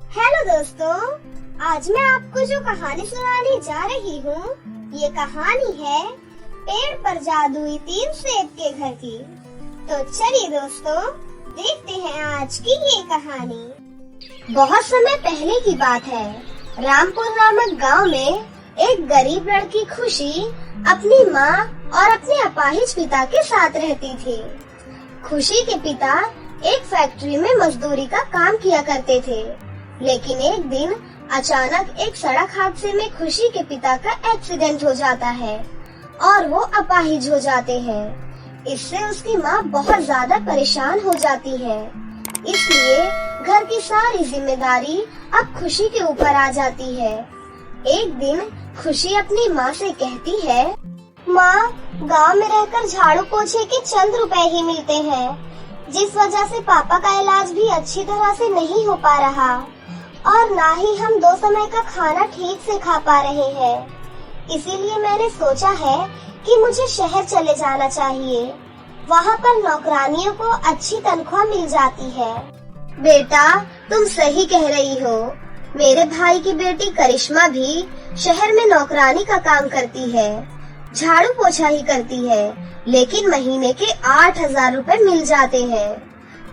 Hello दोस्तों, आज मैं आपको जो कहानी सुनाने जा रही हूँ, ये कहानी है पेड़ पर जादुई 3 सेब के घर की। तो चलिए दोस्तों, देखते हैं आज की ये कहानी। बहुत समय पहले की बात है। रामपुर नामक गांव में एक गरीब लड़की खुशी अपनी माँ और अपने अपाहिज पिता के साथ रहती थी। खुशी के पिता एक फैक्ट्री में मजदूरी का काम किया करते थे, लेकिन एक दिन अचानक एक सड़क हादसे में खुशी के पिता का एक्सीडेंट हो जाता है और वो अपाहिज हो जाते हैं। इससे उसकी माँ बहुत ज्यादा परेशान हो जाती है, इसलिए घर की सारी जिम्मेदारी अब खुशी के ऊपर आ जाती है। एक दिन खुशी अपनी माँ से कहती है, माँ, गांव में रहकर झाड़ू पोछे के चंद रुपए ही मिलते हैं, जिस वजह से पापा का इलाज भी अच्छी तरह से नहीं हो पा रहा और ना ही हम 2 समय का खाना ठीक से खा पा रहे हैं। इसीलिए मैंने सोचा है कि मुझे शहर चले जाना चाहिए। वहाँ पर नौकरानियों को अच्छी तनख्वाह मिल जाती है। बेटा, तुम सही कह रही हो। मेरे भाई की बेटी करिश्मा भी शहर में नौकरानी का काम करती है, झाड़ू पोछा ही करती है, लेकिन महीने के 8,000 रुपए मिल जाते हैं।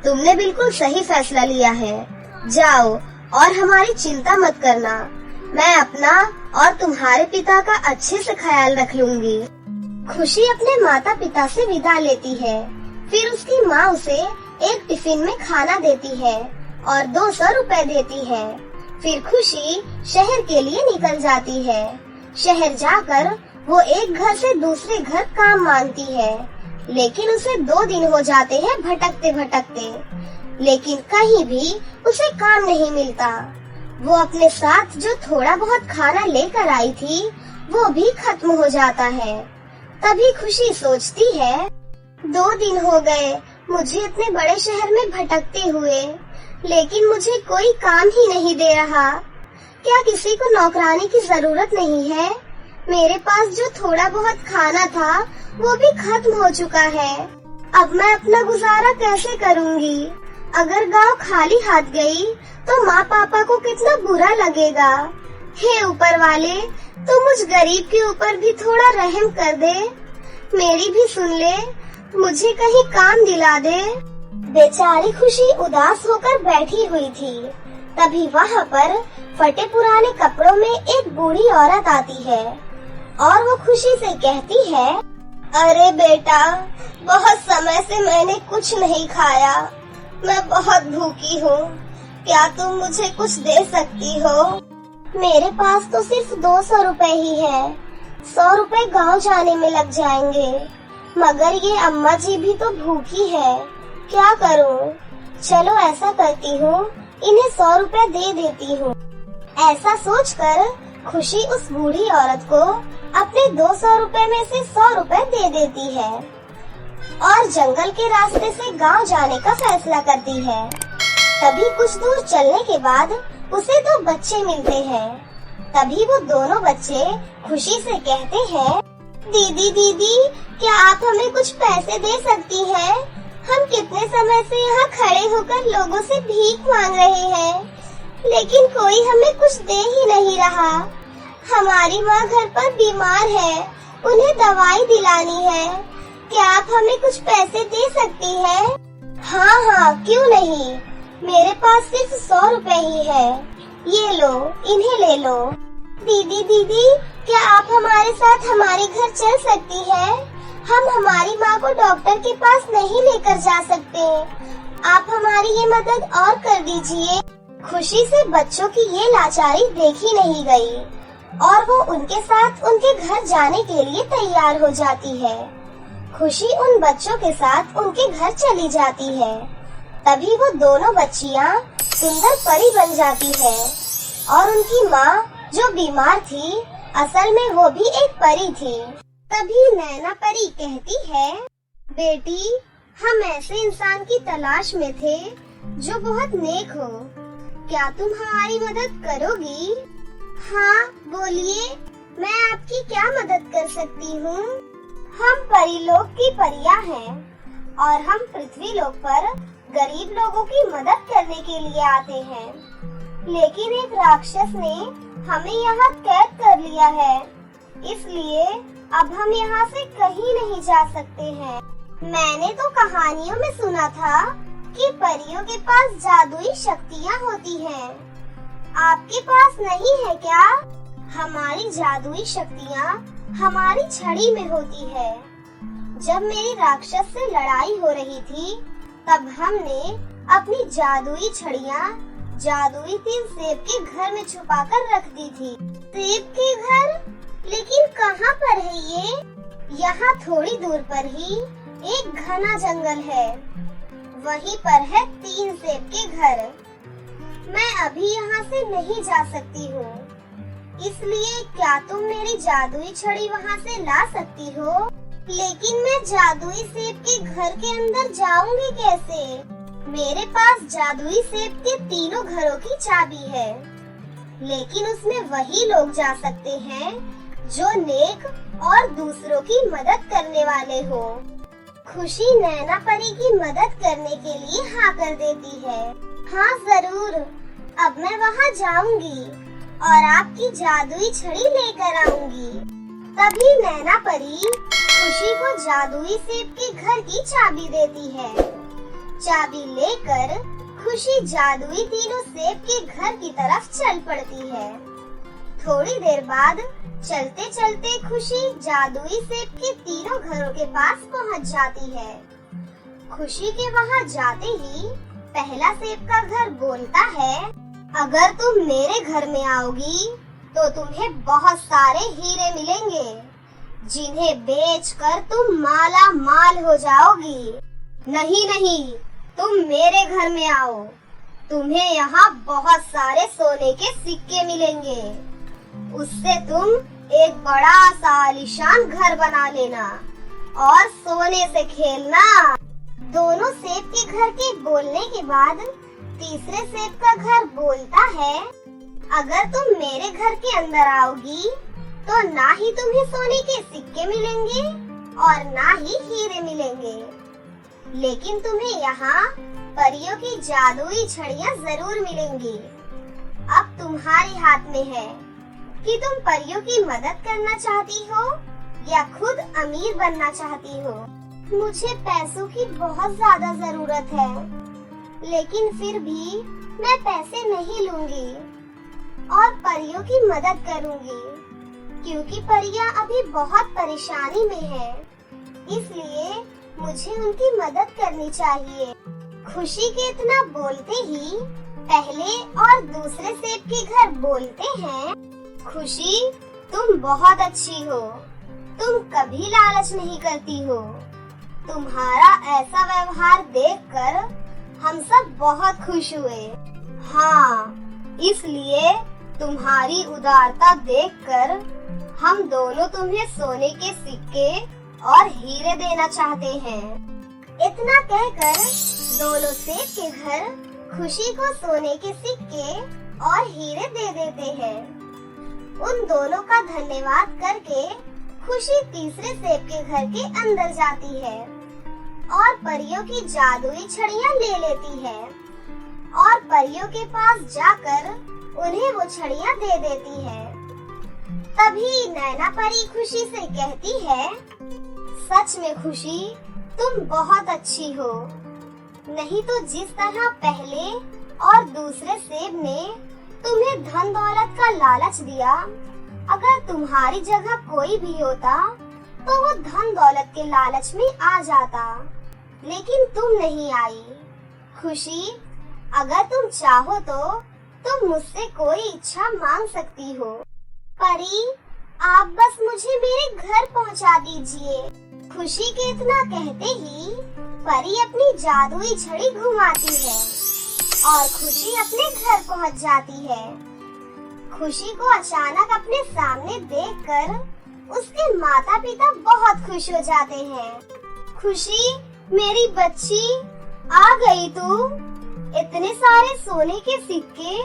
तुमने बिल्कुल सही फैसला लिया है। जाओ और हमारी चिंता मत करना। मैं अपना और तुम्हारे पिता का अच्छे से ख्याल रख लूंगी। खुशी अपने माता पिता से विदा लेती है। फिर उसकी माँ उसे एक टिफिन में खाना देती है और 200 रुपए देती है। फिर खुशी शहर के लिए निकल जाती है। शहर जाकर वो एक घर से दूसरे घर काम मांगती है, लेकिन उसे 2 दिन हो जाते हैं भटकते भटकते, लेकिन कहीं भी उसे काम नहीं मिलता। वो अपने साथ जो थोड़ा बहुत खाना लेकर आई थी, वो भी खत्म हो जाता है। तभी खुशी सोचती है, 2 दिन हो गए मुझे इतने बड़े शहर में भटकते हुए, लेकिन मुझे कोई काम ही नहीं दे रहा। क्या किसी को नौकरानी की जरूरत नहीं है? मेरे पास जो थोड़ा बहुत खाना था, वो भी खत्म हो चुका है। अब मैं अपना गुजारा कैसे करूँगी? अगर गांव खाली हाथ गई तो माँ पापा को कितना बुरा लगेगा। हे ऊपर वाले, तू मुझ गरीब के ऊपर भी थोड़ा रहम कर दे, मेरी भी सुन ले, मुझे कहीं काम दिला दे। बेचारी खुशी उदास होकर बैठी हुई थी। तभी वहाँ पर फटे पुराने कपड़ों में एक बूढ़ी औरत आती है और वो खुशी से कहती है, अरे बेटा, बहुत समय से मैंने कुछ नहीं खाया, मैं बहुत भूखी हूँ, क्या तुम मुझे कुछ दे सकती हो? मेरे पास तो सिर्फ 200 रुपए ही है, 100 रुपए गाँव जाने में लग जाएंगे, मगर ये अम्मा जी भी तो भूखी है, क्या करूँ? चलो ऐसा करती हूँ, इन्हें 100 रुपए दे देती हूँ। ऐसा सोचकर खुशी उस बूढ़ी औरत को अपने 200 रुपए में से 100 रुपए दे देती है और जंगल के रास्ते से गांव जाने का फैसला करती है। तभी कुछ दूर चलने के बाद उसे 2 बच्चे मिलते हैं। तभी वो दोनों बच्चे खुशी से कहते हैं, दीदी दीदी, क्या आप हमें कुछ पैसे दे सकती हैं? हम कितने समय से यहाँ खड़े होकर लोगों से भीख मांग रहे हैं, लेकिन कोई हमें कुछ दे ही नहीं रहा। हमारी माँ घर पर बीमार है, उन्हें दवाई दिलानी है, क्या आप हमें कुछ पैसे दे सकती हैं? हाँ हाँ, क्यों नहीं, मेरे पास सिर्फ 100 रुपए ही है, ये लो, इन्हें ले लो। दीदी दीदी, क्या आप हमारे साथ हमारे घर चल सकती हैं? हम हमारी माँ को डॉक्टर के पास नहीं लेकर जा सकते, आप हमारी ये मदद और कर दीजिए। खुशी से बच्चों की ये लाचारी देखी नहीं गई और वो उनके साथ उनके घर जाने के लिए तैयार हो जाती है। खुशी उन बच्चों के साथ उनके घर चली जाती है। तभी वो दोनों बच्चियाँ सुंदर परी बन जाती है और उनकी माँ जो बीमार थी, असल में वो भी एक परी थी। तभी नैना परी कहती है, बेटी, हम ऐसे इंसान की तलाश में थे जो बहुत नेक हो, क्या तुम हमारी मदद करोगी? हाँ, बोलिए, मैं आपकी क्या मदद कर सकती हूँ? हम परीलोक की परियां हैं और हम पृथ्वी लोक पर गरीब लोगों की मदद करने के लिए आते हैं। लेकिन एक राक्षस ने हमें यहाँ कैद कर लिया है, इसलिए अब हम यहाँ से कहीं नहीं जा सकते हैं। मैंने तो कहानियों में सुना था कि परियों के पास जादुई शक्तियाँ होती हैं। आपके पास नहीं है क्या? हमारी जादुई शक्तियाँ हमारी छड़ी में होती है। जब मेरी राक्षस से लड़ाई हो रही थी, तब हमने अपनी जादुई छड़ियाँ जादुई 3 सेब के घर में छुपा कर रख दी थी। सेब के घर? लेकिन कहाँ पर है ये? यहाँ थोड़ी दूर पर ही एक घना जंगल है, वहीं पर है 3 सेब के घर। मैं अभी यहाँ से नहीं जा सकती हूँ, इसलिए क्या तुम मेरी जादुई छड़ी वहाँ से ला सकती हो? लेकिन मैं जादुई सेब के घर के अंदर जाऊंगी कैसे? मेरे पास जादुई सेब के 3 घरों की चाबी है, लेकिन उसमें वही लोग जा सकते हैं जो नेक और दूसरों की मदद करने वाले हो। खुशी नैना परी की मदद करने के लिए हाँ कर देती है। हाँ जरूर, अब मैं वहाँ जाऊंगी और आपकी जादुई छड़ी लेकर आऊंगी। तभी नैना परी खुशी को जादुई सेब के घर की चाबी देती है। चाबी लेकर खुशी जादुई 3 सेब के घर की तरफ चल पड़ती है। थोड़ी देर बाद चलते चलते खुशी जादुई सेब के 3 घरों के पास पहुंच जाती है। खुशी के वहां जाते ही पहला सेब का घर बोलता है, अगर तुम मेरे घर में आओगी तो तुम्हें बहुत सारे हीरे मिलेंगे, जिन्हें बेचकर तुम माला माल हो जाओगी। नहीं नहीं, तुम मेरे घर में आओ, तुम्हें यहाँ बहुत सारे सोने के सिक्के मिलेंगे, उससे तुम एक बड़ा सा आलीशान घर बना लेना और सोने से खेलना। दोनों सेब के घर के बोलने के बाद तीसरे सेब का घर बोलता है, अगर तुम मेरे घर के अंदर आओगी तो ना ही तुम्हें सोने के सिक्के मिलेंगे और ना ही हीरे मिलेंगे, लेकिन तुम्हें यहाँ परियों की जादुई छड़ियाँ जरूर मिलेंगी। अब तुम्हारे हाथ में है कि तुम परियों की मदद करना चाहती हो या खुद अमीर बनना चाहती हो। मुझे पैसों की बहुत ज्यादा जरूरत है, लेकिन फिर भी मैं पैसे नहीं लूंगी और परियों की मदद करूंगी, क्योंकि परियां अभी बहुत परेशानी में है, इसलिए मुझे उनकी मदद करनी चाहिए। खुशी के इतना बोलते ही पहले और दूसरे सेब के घर बोलते हैं, खुशी तुम बहुत अच्छी हो, तुम कभी लालच नहीं करती हो, तुम्हारा ऐसा व्यवहार देखकर हम सब बहुत खुश हुए। हाँ, इसलिए तुम्हारी उदारता देखकर हम दोनों तुम्हें सोने के सिक्के और हीरे देना चाहते हैं। इतना कहकर दोनों सेब के घर खुशी को सोने के सिक्के और हीरे दे देते हैं। उन दोनों का धन्यवाद करके खुशी तीसरे सेब के घर के अंदर जाती है और परियों की जादुई छड़ियाँ ले लेती है और परियों के पास जाकर उन्हें वो छड़ियाँ दे देती है। तभी नैना परी खुशी से कहती है, सच में खुशी तुम बहुत अच्छी हो, नहीं तो जिस तरह पहले और दूसरे सेब ने तुम्हें धन दौलत का लालच दिया, अगर तुम्हारी जगह कोई भी होता तो वो धन दौलत के लालच में आ जाता, लेकिन तुम नहीं आई। खुशी, अगर तुम चाहो तो तुम मुझसे कोई इच्छा मांग सकती हो। परी, आप बस मुझे मेरे घर पहुंचा दीजिए। खुशी के इतना कहते ही परी अपनी जादुई छड़ी घुमाती है और खुशी अपने घर पहुंच जाती है। खुशी को अचानक अपने सामने देखकर उसके माता पिता बहुत खुश हो जाते हैं। खुशी, मेरी बच्ची, आ गई तू। इतने सारे सोने के सिक्के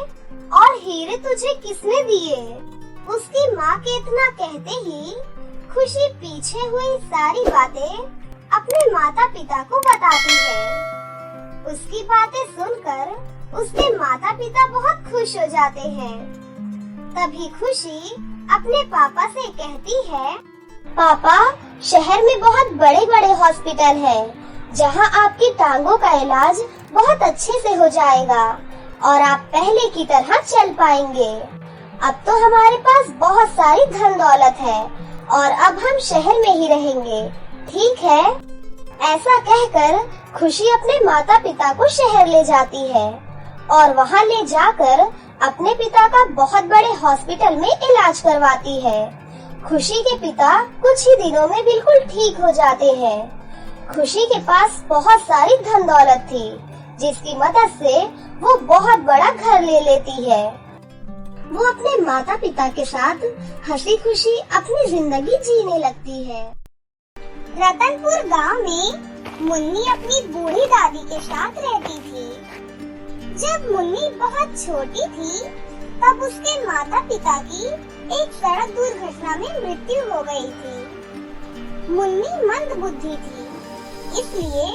और हीरे तुझे किसने दिए? उसकी माँ के इतना कहते ही खुशी पीछे हुई सारी बातें अपने माता पिता को बताती है। उसकी बातें सुनकर उसके माता पिता बहुत खुश हो जाते हैं। तभी खुशी अपने पापा से कहती है, पापा, शहर में बहुत बड़े बड़े हॉस्पिटल है जहां आपकी टांगों का इलाज बहुत अच्छे से हो जाएगा और आप पहले की तरह चल पाएंगे। अब तो हमारे पास बहुत सारी धन दौलत है और अब हम शहर में ही रहेंगे, ठीक है? ऐसा कहकर खुशी अपने माता पिता को शहर ले जाती है और वहां ले जाकर अपने पिता का बहुत बड़े हॉस्पिटल में इलाज करवाती है। खुशी के पिता कुछ ही दिनों में बिल्कुल ठीक हो जाते हैं। खुशी के पास बहुत सारी धन दौलत थी जिसकी मदद से वो बहुत बड़ा घर ले लेती है। वो अपने माता पिता के साथ हंसी खुशी अपनी जिंदगी जीने लगती है। रतनपुर गांव में मुन्नी अपनी बूढ़ी दादी के साथ रहती थी। जब मुन्नी बहुत छोटी थी तब उसके माता पिता की एक सड़क दुर्घटना में मृत्यु हो गई थी। मुन्नी मंद बुद्धि थी, इसलिए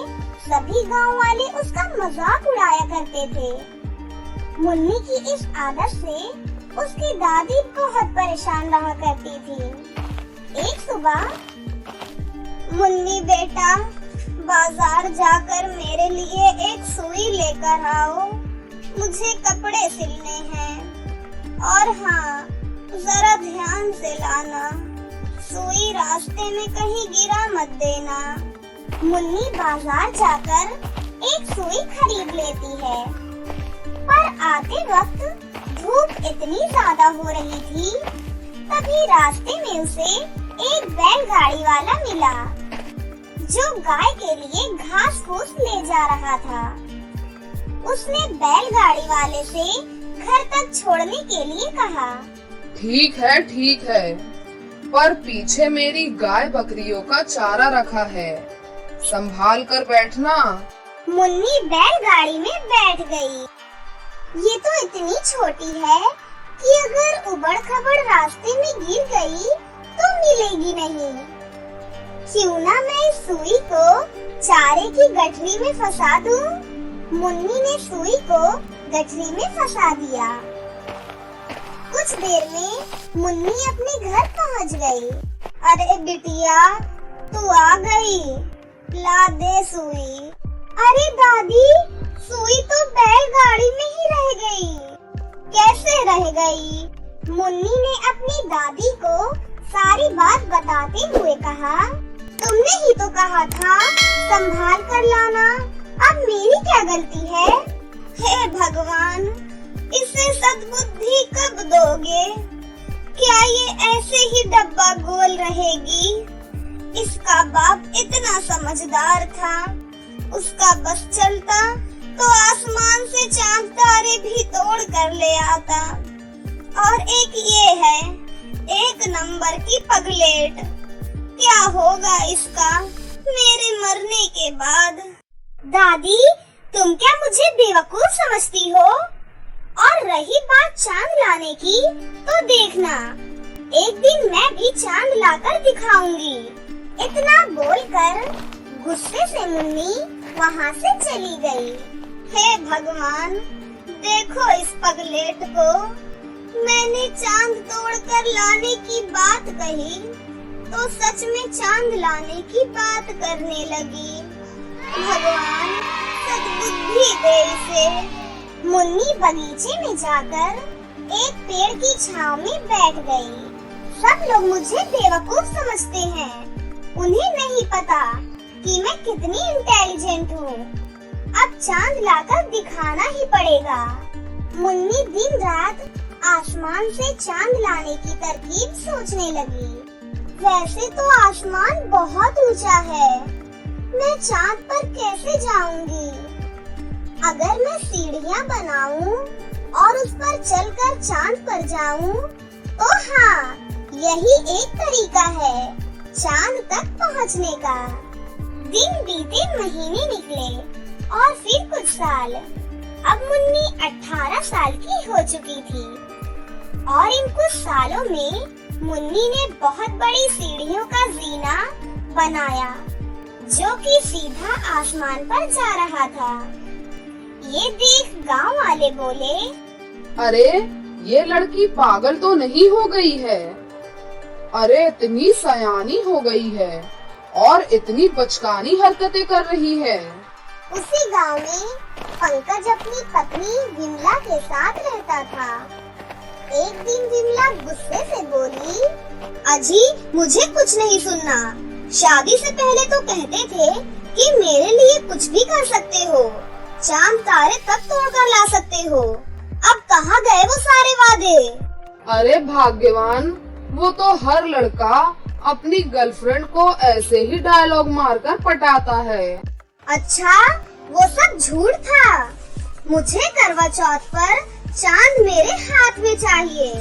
सभी गांव वाले उसका मजाक उड़ाया करते थे। मुन्नी की इस आदत से उसकी दादी बहुत परेशान रहा करती थी। एक सुबह, मुन्नी बेटा, बाजार जाकर मेरे लिए एक सुई लेकर आओ, मुझे कपड़े सिलने हैं। और हाँ, जरा ध्यान से लाना, सुई रास्ते में कहीं गिरा मत देना। मुन्नी बाजार जाकर एक सुई खरीद लेती है, पर आते वक्त धूप इतनी ज्यादा हो रही थी, तभी रास्ते में उसे एक बैलगाड़ी वाला मिला जो गाय के लिए घास फूस ले जा रहा था। उसने बैलगाड़ी वाले से घर तक छोड़ने के लिए कहा, ठीक है, पर पीछे मेरी गाय बकरियों का चारा रखा है, संभाल कर बैठना। मुन्नी बैलगाड़ी में बैठ गई। ये तो इतनी छोटी है कि अगर उबड़ खबड़ रास्ते में गिर गई तो मिलेगी नहीं। क्यों ना मैं इस सुई को चारे की गठरी में फंसा दूं? मुन्नी ने सुई को गठरी में फंसा दिया। कुछ देर में मुन्नी अपने घर पहुंच गई। अरे बिटिया, तू आ गई, ला दे सुई। अरे दादी, सुई तो बैलगाड़ी में ही रह गई। कैसे रह गई? मुन्नी ने अपनी दादी को सारी बात बताते हुए कहा, तुमने ही तो कहा था संभाल कर लाना, अब मेरी क्या गलती है? हे भगवान, इसे सद्बुद्धि कब दोगे? क्या ये ऐसे ही डब्बा गोल रहेगी? इसका बाप इतना समझदार था, उसका बस चलता तो आसमान से चांद तारे भी तोड़ कर ले आता। और एक ये है, एक नंबर की पगलेट, क्या होगा इसका मेरे मरने के बाद? दादी, तुम क्या मुझे बेवकूफ समझती हो? और रही बात चांद लाने की, तो देखना, एक दिन मैं भी चांद लाकर दिखाऊंगी। इतना बोलकर गुस्से से मुन्नी वहाँ से चली गई। हे भगवान, देखो इस पगलेट को, मैंने चांद तोड़कर लाने की बात कही तो सच में चांद लाने की बात करने लगी। भगवान, सद्बुद्धि दे इसे। मुन्नी बगीचे में जाकर एक पेड़ की छांव में बैठ गई। सब लोग मुझे बेवकूफ समझते हैं, उन्हें नहीं पता कि मैं कितनी इंटेलिजेंट हूँ। अब चांद लाकर दिखाना ही पड़ेगा। मुन्नी दिन रात आसमान से चांद लाने की तरकीब सोचने लगी। वैसे तो आसमान बहुत ऊंचा है, मैं चांद पर कैसे जाऊंगी? अगर मैं सीढ़ियाँ बनाऊं और उस पर चलकर चांद पर जाऊं, तो हाँ, यही एक तरीका है चांद तक पहुँचने का। दिन बीते, महीने निकले और फिर कुछ साल। अब मुन्नी 18 साल की हो चुकी थी और इन कुछ सालों में मुन्नी ने बहुत बड़ी सीढ़ियों का जीना बनाया जो कि सीधा आसमान पर जा रहा था। ये देख गांव वाले बोले, अरे ये लड़की पागल तो नहीं हो गई है? अरे इतनी सयानी हो गई है और इतनी बचकानी हरकतें कर रही है। उसी गांव में पंकज अपनी पत्नी विमला के साथ रहता था। एक दिन विमला गुस्से से बोली, अजी मुझे कुछ नहीं सुनना। शादी से पहले तो कहते थे कि मेरे लिए कुछ भी कर सकते हो, चांद तारे तक तोड़कर ला सकते हो। अब कहाँ गए वो सारे वादे? अरे भाग्यवान, वो तो हर लड़का अपनी गर्लफ्रेंड को ऐसे ही डायलॉग मारकर पटाता है। अच्छा, वो सब झूठ था। मुझे करवा चौथ पर चांद मेरे हाथ में चाहिए।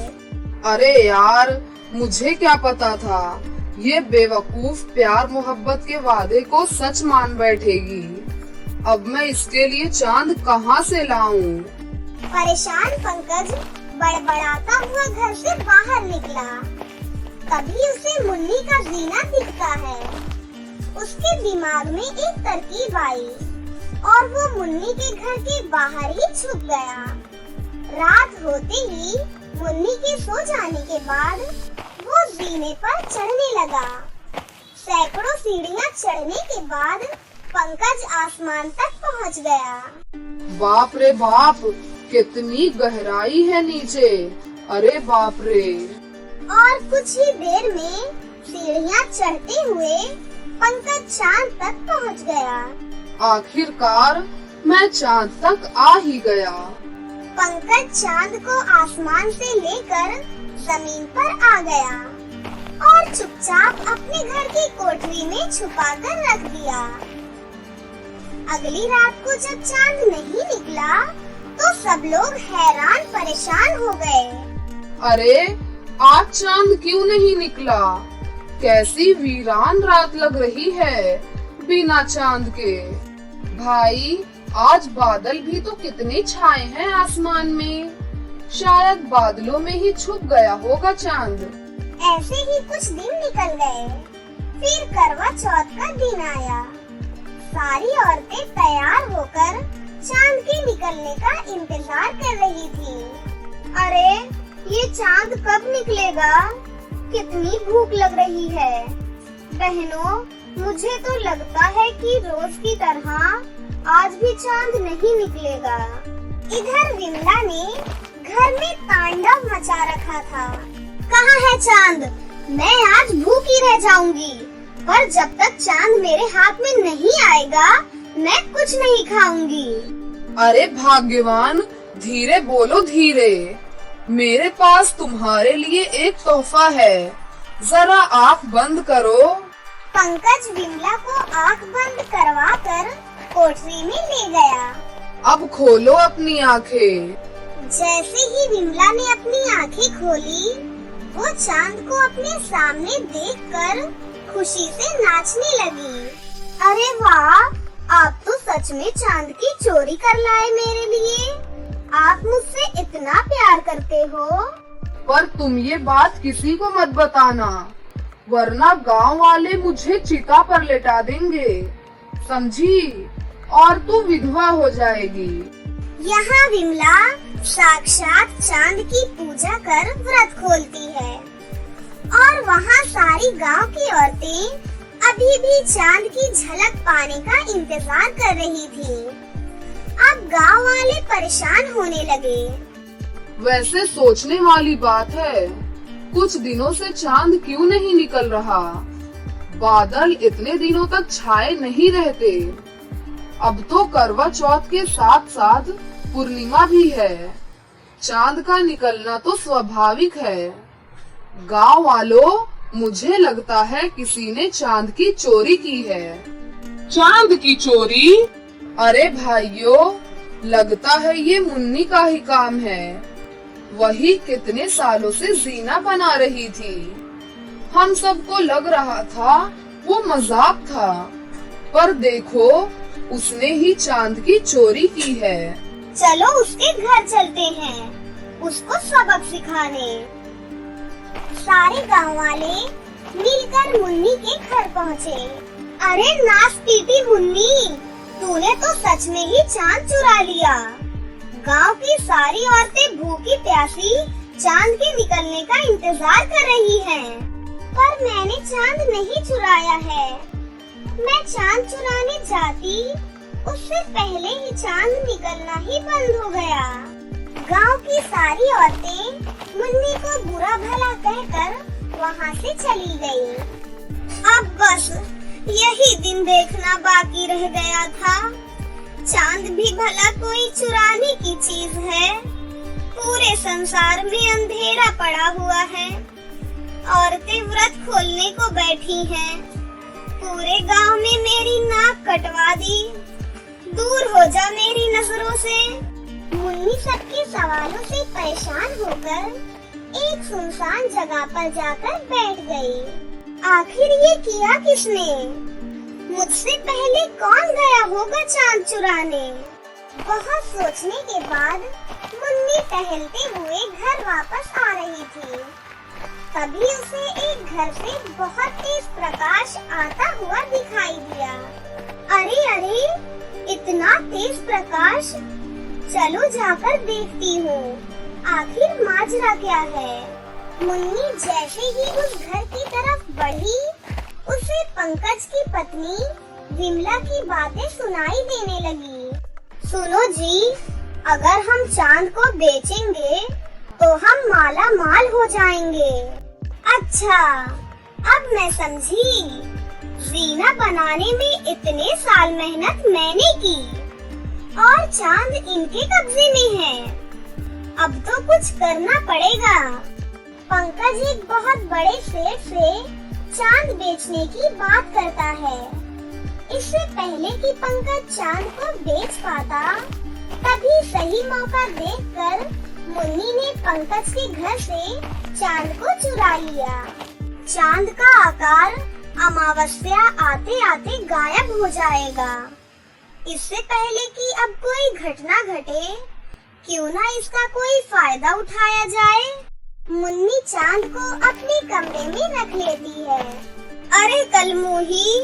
अरे यार, मुझे क्या पता था ये बेवकूफ प्यार मोहब्बत के वादे को सच मान बैठेगी। अब मैं इसके लिए चांद कहाँ से लाऊं? परेशान पंकज बड़बड़ाता हुआ घर से बाहर निकला। तभी उसे मुन्नी का जीना दिखता है। उसके दिमाग में एक तरकीब आई और वो मुन्नी के घर के बाहर ही छुप गया। रात होते ही मुन्नी के सो जाने के बाद वो जीने पर चढ़ने लगा। सैकड़ों सीढ़ियां चढ़ने के बाद पंकज आसमान तक पहुंच गया। बाप रे बाप, कितनी गहराई है नीचे। अरे बाप रे। और कुछ ही देर में सीढ़ियां चढ़ते हुए पंकज चांद तक पहुंच गया। आखिरकार मैं चांद तक आ ही गया। पंकज चांद को आसमान से लेकर जमीन पर आ गया और चुपचाप अपने घर की कोठरी में छुपा कर रख दिया। अगली रात को जब चांद नहीं निकला तो सब लोग हैरान परेशान हो गए। अरे आज चांद क्यों नहीं निकला? कैसी वीरान रात लग रही है बिना चांद के। भाई, आज बादल भी तो कितने छाए हैं आसमान में। शायद बादलों में ही छुप गया होगा चांद। ऐसे ही कुछ दिन निकल गए। फिर करवा चौथ का दिन आया। सारी औरतें तैयार होकर चांद के निकलने का इंतजार कर रही थी। अरे ये चांद कब निकलेगा? कितनी भूख लग रही है। बहनों, मुझे तो लगता है कि रोज की तरह आज भी चांद नहीं निकलेगा। इधर विमला ने घर में तांडव मचा रखा था। कहाँ है चांद? मैं आज भूखी रह जाऊंगी, पर जब तक चांद मेरे हाथ में नहीं आएगा मैं कुछ नहीं खाऊंगी। अरे भाग्यवान, धीरे बोलो धीरे। मेरे पास तुम्हारे लिए एक तोहफा है, जरा आँख बंद करो। पंकज विमला को आँख बंद करवाकर कोठरी में ले गया। अब खोलो अपनी आँखें। जैसे ही विमला ने अपनी आँखें खोली, वो चांद को अपने सामने देखकर खुशी से नाचने लगी। अरे वाह, आप तो सच में चांद की चोरी कर लाए मेरे लिए। आप मुझसे इतना प्यार करते हो। पर तुम ये बात किसी को मत बताना, वरना गांव वाले मुझे चिता पर लेटा देंगे, समझी? और तू विधवा हो जाएगी। यहाँ विमला साक्षात चांद की पूजा कर व्रत खोलती है और वहाँ सारी गांव की औरतें अभी भी चांद की झलक पाने का इंतजार कर रही थी। अब गांव वाले परेशान होने लगे। वैसे सोचने वाली बात है, कुछ दिनों से चांद क्यों नहीं निकल रहा? बादल इतने दिनों तक छाए नहीं रहते। अब तो करवा चौथ के साथ साथ पूर्णिमा भी है। चांद का निकलना तो स्वाभाविक है। गांव वालों, मुझे लगता है किसी ने चांद की चोरी की है। चांद की चोरी? अरे भाइयों, लगता है ये मुन्नी का ही काम है। वही कितने सालों से जीना बना रही थी। हम सबको लग रहा था वो मजाक था, पर देखो उसने ही चांद की चोरी की है। चलो उसके घर चलते हैं, उसको सबक सिखाने। सारे गांव वाले मिलकर मुन्नी के घर पहुँचे। अरे नाच पीटी मुन्नी, तूने तो सच में ही चांद चुरा लिया। गांव की सारी औरतें भूखी प्यासी चांद के निकलने का इंतजार कर रही हैं। पर मैंने चांद नहीं चुराया है। मैं चांद चुराने जाती उससे पहले ही चांद निकलना ही बंद हो गया। गांव की सारी औरतें मुन्नी को बुरा भला कहकर वहाँ से चली गयी। अब बस यही दिन देखना बाकी रह गया था। चांद भी भला कोई चुराने की चीज है। पूरे संसार में अंधेरा पड़ा हुआ है। औरतें व्रत खोलने को बैठी हैं। पूरे गांव में मेरी नाक कटवा दी। दूर हो जा मेरी नजरों से। मुन्नी सबके सवालों से परेशान होकर एक सुनसान जगह पर जाकर बैठ गई। आखिर ये किया किसने? मुझसे पहले कौन गया होगा चांद चुराने? बहुत सोचने के बाद मुन्नी टहलते हुए घर वापस आ रही थी। तभी उसे एक घर से बहुत तेज प्रकाश आता हुआ दिखाई दिया। अरे अरे, इतना तेज प्रकाश! चलो जाकर देखती हूँ, आखिर माजरा क्या है। मुन्नी जैसे ही उस घर की तरफ बढ़ी, उसे पंकज की पत्नी विमला की बातें सुनाई देने लगी। सुनो जी, अगर हम चांद को बेचेंगे तो हम माला माल हो जाएंगे। अच्छा, अब मैं समझी। जीना बनाने में इतने साल मेहनत मैंने की और चांद इनके कब्जे में है। अब तो कुछ करना पड़ेगा। पंकज एक बहुत बड़े सेठ से चांद बेचने की बात करता है। इससे पहले कि पंकज चांद को बेच पाता, तभी सही मौका देखकर मुन्नी ने पंकज के घर से चांद को चुरा लिया। चांद का आकार अमावस्या आते आते गायब हो जाएगा। इससे पहले कि अब कोई घटना घटे, क्यों ना इसका कोई फायदा उठाया जाए। मुन्नी चांद को अपने कमरे में रख लेती है। अरे कलमुही,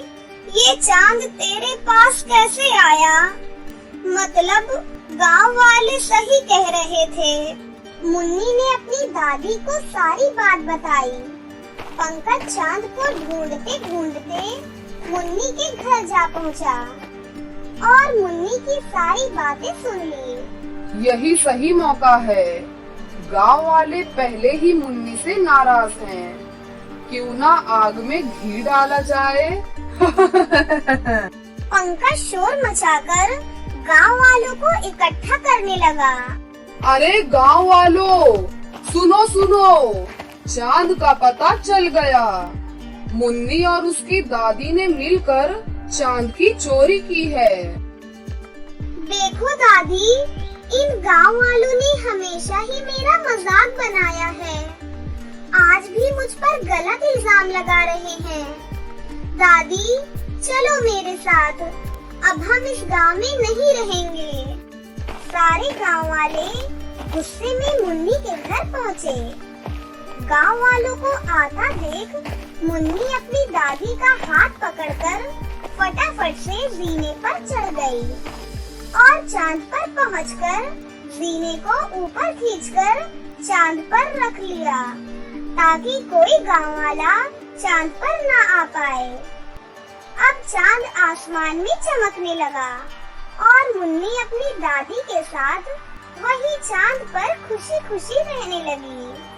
ये चांद तेरे पास कैसे आया? मतलब गांव वाले सही कह रहे थे। मुन्नी ने अपनी दादी को सारी बात बताई। पंकज चांद को ढूंढते ढूंढते मुन्नी के घर जा पहुंचा और मुन्नी की सारी बातें सुन ली। यही सही मौका है। गांव वाले पहले ही मुन्नी से नाराज हैं। क्यों ना आग में घी डाला जाए। पंकज शोर मचाकर गांव वालों को इकट्ठा करने लगा। अरे गांव वालों, सुनो सुनो, चांद का पता चल गया। मुन्नी और उसकी दादी ने मिलकर चांद की चोरी की है। देखो दादी, इन गांव वालों ने हमेशा ही मेरा मजाक बनाया है। आज भी मुझ पर गलत इल्जाम लगा रहे हैं। दादी, चलो मेरे साथ, अब हम इस गांव में नहीं रहेंगे। सारे गांव वाले गुस्से में मुन्नी के घर पहुँचे। गांव वालों को आता देख मुन्नी अपनी दादी का हाथ पकड़कर फटाफट से जीने पर चढ़ गई और चांद पर पहुंचकर जीने को ऊपर खींचकर चांद पर रख लिया, ताकि कोई गांव वाला चांद पर न आ पाए। अब चांद आसमान में चमकने लगा और मुन्नी अपनी दादी के साथ वही चांद पर खुशी खुशी रहने लगी।